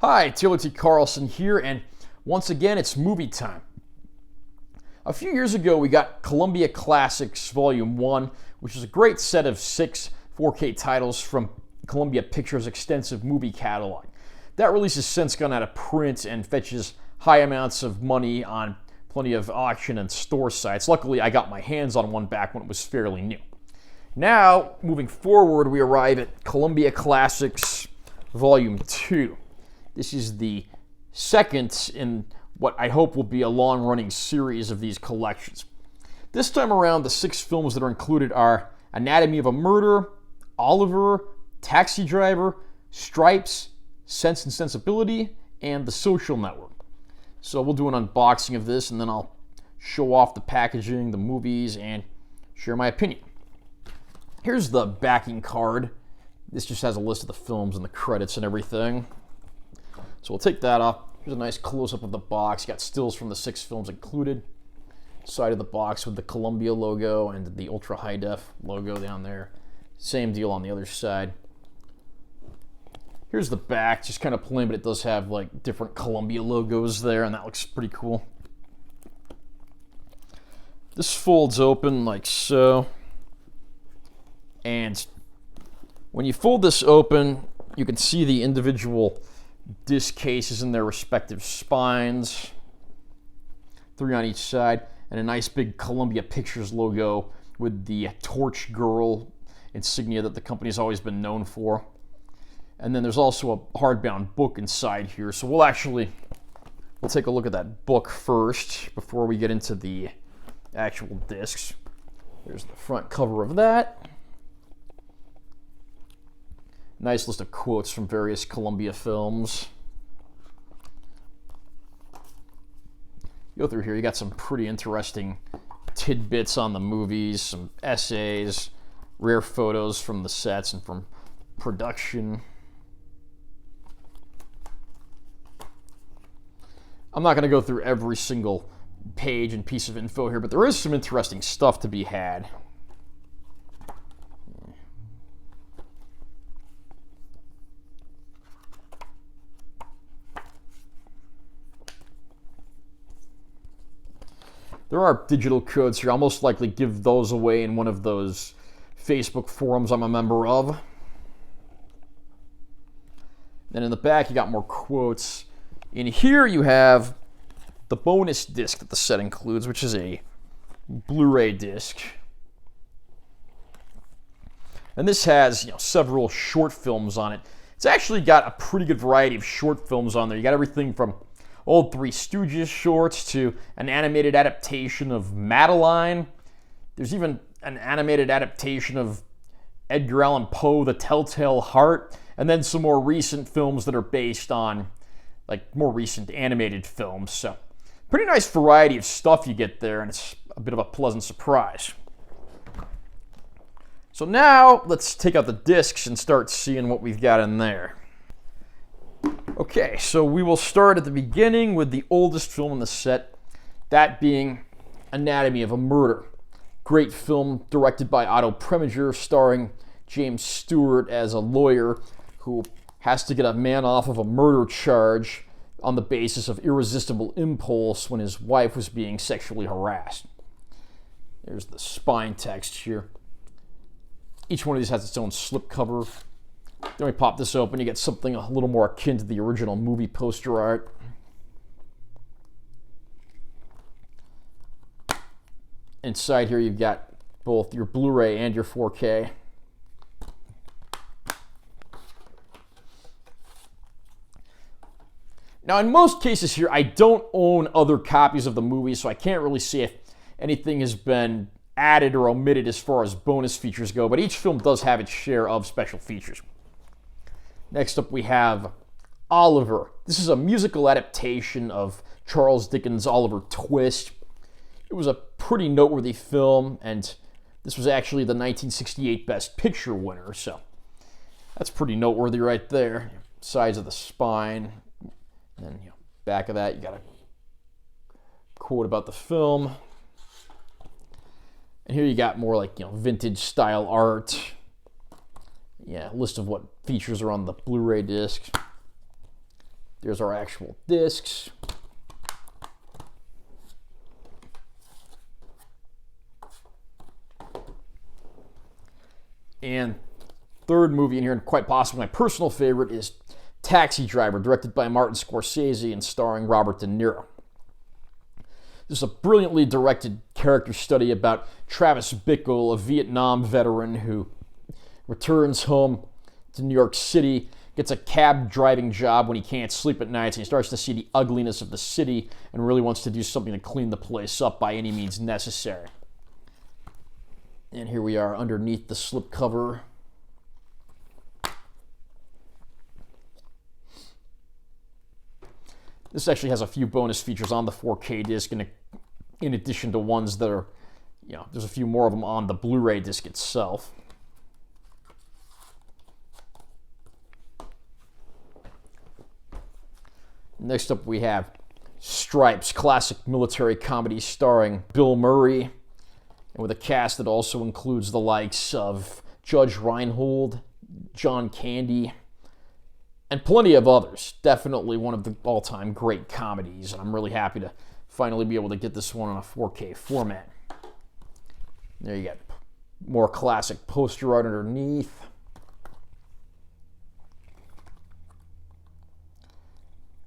Hi, Taylor T. Carlson here, and once again, it's movie time. A few years ago, we got Columbia Classics Volume 1, which is a great set of 6 4K titles from Columbia Pictures' extensive movie catalog. That release has since gone out of print and fetches high amounts of money on plenty of auction and store sites. Luckily, I got my hands on one back when it was fairly new. Now, moving forward, we arrive at Columbia Classics Volume 2. This is the second in what I hope will be a long-running series of these collections. This time around, the 6 films that are included are Anatomy of a Murder, Oliver, Taxi Driver, Stripes, Sense and Sensibility, and The Social Network. So we'll do an unboxing of this, and then I'll show off the packaging, the movies, and share my opinion. Here's the backing card. This just has a list of the films and the credits and everything. So we'll take that off. Here's a nice close-up of the box. You got stills from the 6 films included. Side of the box with the Columbia logo and the Ultra High Def logo down there. Same deal on the other side. Here's the back, just kind of plain, but it does have like different Columbia logos there, and that looks pretty cool. This folds open like so. And when you fold this open, you can see the individual disc cases in their respective spines, 3 on each side, and a nice big Columbia Pictures logo with the Torch Girl insignia that the company's always been known for. And then there's also a hardbound book inside here, so we'll take a look at that book first before we get into the actual discs. There's the front cover of that. Nice list of quotes from various Columbia films. Go through here, you got some pretty interesting tidbits on the movies, some essays, rare photos from the sets and from production. I'm not going to go through every single page and piece of info here, but there is some interesting stuff to be had. There are digital codes here. I'll most likely give those away in one of those Facebook forums I'm a member of. Then in the back, you got more quotes. In here, you have the bonus disc that the set includes, which is a Blu-ray disc. And this has, several short films on it. It's actually got a pretty good variety of short films on there. You got everything from old Three Stooges shorts to an animated adaptation of Madeline. There's even an animated adaptation of Edgar Allan Poe, The Telltale Heart, and then some more recent films that are based on more recent animated films. So pretty nice variety of stuff you get there, and it's a bit of a pleasant surprise. So now let's take out the discs and start seeing what we've got in there. Okay, so we will start at the beginning with the oldest film in the set, that being Anatomy of a Murder. Great film directed by Otto Preminger, starring James Stewart as a lawyer who has to get a man off of a murder charge on the basis of irresistible impulse when his wife was being sexually harassed. There's the spine text here. Each one of these has its own slipcover. Then we pop this open, you get something a little more akin to the original movie poster art. Inside here you've got both your Blu-ray and your 4K. Now in most cases here, I don't own other copies of the movie, so I can't really see if anything has been added or omitted as far as bonus features go, but each film does have its share of special features. Next up we have Oliver. This is a musical adaptation of Charles Dickens' Oliver Twist. It was a pretty noteworthy film, and this was actually the 1968 Best Picture winner, so that's pretty noteworthy right there. Sides of the spine, and then back of that you got a quote about the film. And here you got more vintage style art. Yeah, list of what features are on the Blu-ray disc. There's our actual discs. And third movie in here, and quite possibly my personal favorite, is Taxi Driver, directed by Martin Scorsese and starring Robert De Niro. This is a brilliantly directed character study about Travis Bickle, a Vietnam veteran who returns home to New York City, gets a cab driving job when he can't sleep at night, and he starts to see the ugliness of the city and really wants to do something to clean the place up by any means necessary. And here we are underneath the slipcover. This actually has a few bonus features on the 4K disc, in addition to ones that are, there's a few more of them on the Blu-ray disc itself. Next up we have Stripes, classic military comedy starring Bill Murray, and with a cast that also includes the likes of Judge Reinhold, John Candy, and plenty of others. Definitely one of the all-time great comedies, and I'm really happy to finally be able to get this one on a 4K format. There you get more classic poster art underneath.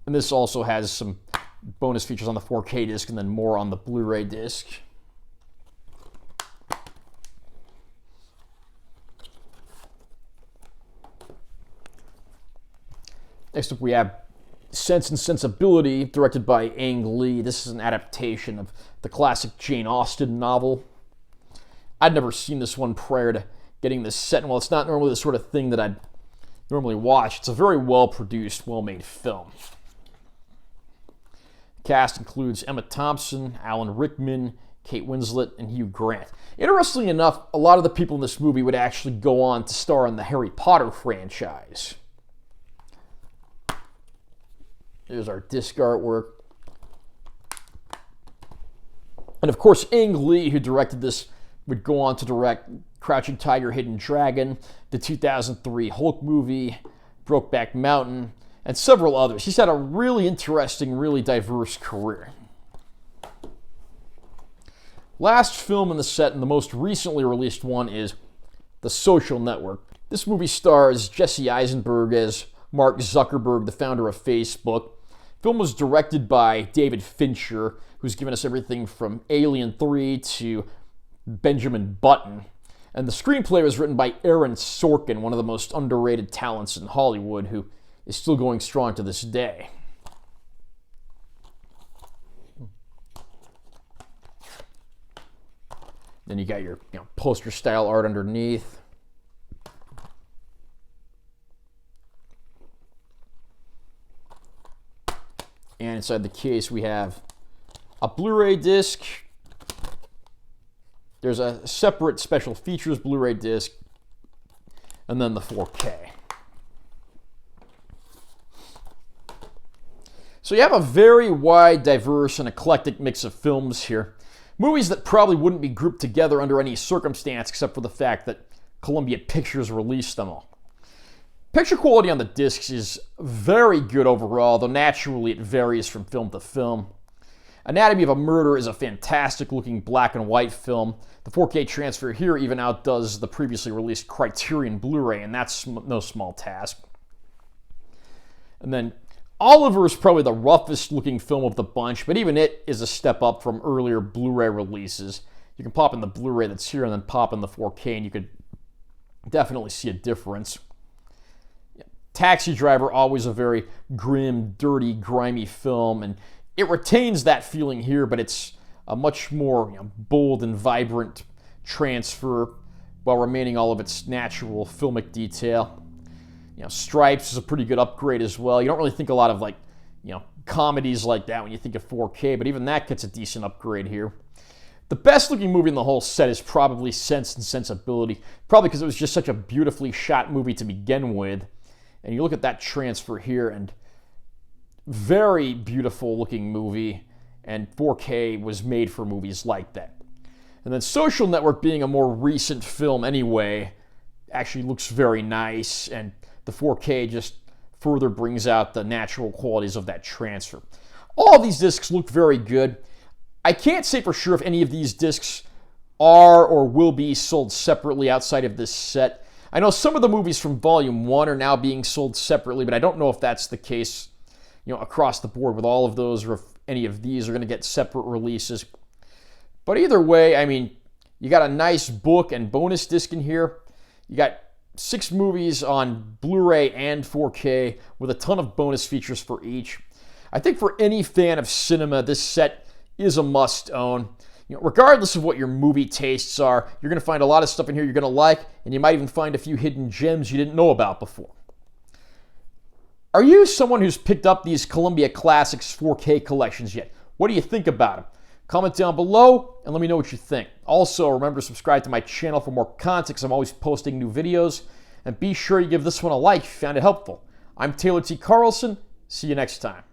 And this also has some bonus features on the 4K disc and then more on the Blu-ray disc. Next up we have Sense and Sensibility, directed by Ang Lee. This is an adaptation of the classic Jane Austen novel. I'd never seen this one prior to getting this set, and while it's not normally the sort of thing that I'd normally watch, it's a very well-produced, well-made film. The cast includes Emma Thompson, Alan Rickman, Kate Winslet, and Hugh Grant. Interestingly enough, a lot of the people in this movie would actually go on to star in the Harry Potter franchise. There's our disc artwork. And of course, Ang Lee, who directed this, would go on to direct Crouching Tiger, Hidden Dragon, the 2003 Hulk movie, Brokeback Mountain, and several others. He's had a really interesting, really diverse career. Last film in the set, and the most recently released one, is The Social Network. This movie stars Jesse Eisenberg as Mark Zuckerberg, the founder of Facebook. The film was directed by David Fincher, who's given us everything from Alien 3 to Benjamin Button. And the screenplay was written by Aaron Sorkin, one of the most underrated talents in Hollywood, who is still going strong to this day. Then you got your poster style art underneath. And inside the case we have a Blu-ray disc. There's a separate special features Blu-ray disc, and then the 4K. So you have a very wide, diverse, and eclectic mix of films here. Movies that probably wouldn't be grouped together under any circumstance except for the fact that Columbia Pictures released them all. Picture quality on the discs is very good overall, though naturally it varies from film to film. Anatomy of a Murder is a fantastic looking black and white film. The 4K transfer here even outdoes the previously released Criterion Blu-ray, and that's no small task. And then Oliver is probably the roughest looking film of the bunch, but even it is a step up from earlier Blu-ray releases. You can pop in the Blu-ray that's here and then pop in the 4K, and you could definitely see a difference. Taxi Driver, always a very grim, dirty, grimy film, and it retains that feeling here, but it's a much more bold and vibrant transfer while remaining all of its natural filmic detail. Stripes is a pretty good upgrade as well. You don't really think a lot of comedies like that when you think of 4K, but even that gets a decent upgrade here. The best looking movie in the whole set is probably Sense and Sensibility, probably because it was just such a beautifully shot movie to begin with. And you look at that transfer here, and very beautiful looking movie, and 4K was made for movies like that. And then Social Network, being a more recent film anyway, actually looks very nice, and the 4K just further brings out the natural qualities of that transfer. All of these discs look very good. I can't say for sure if any of these discs are or will be sold separately outside of this set. I know some of the movies from Volume 1 are now being sold separately, but I don't know if that's the case, across the board with all of those, or if any of these are going to get separate releases. But either way, I mean, you got a nice book and bonus disc in here. You got 6 movies on Blu-ray and 4K with a ton of bonus features for each. I think for any fan of cinema, this set is a must-own. Regardless of what your movie tastes are, you're going to find a lot of stuff in here you're going to like, and you might even find a few hidden gems you didn't know about before. Are you someone who's picked up these Columbia Classics 4K collections yet? What do you think about them? Comment down below and let me know what you think. Also, remember to subscribe to my channel for more content because I'm always posting new videos. And be sure you give this one a like if you found it helpful. I'm Taylor T. Carlson. See you next time.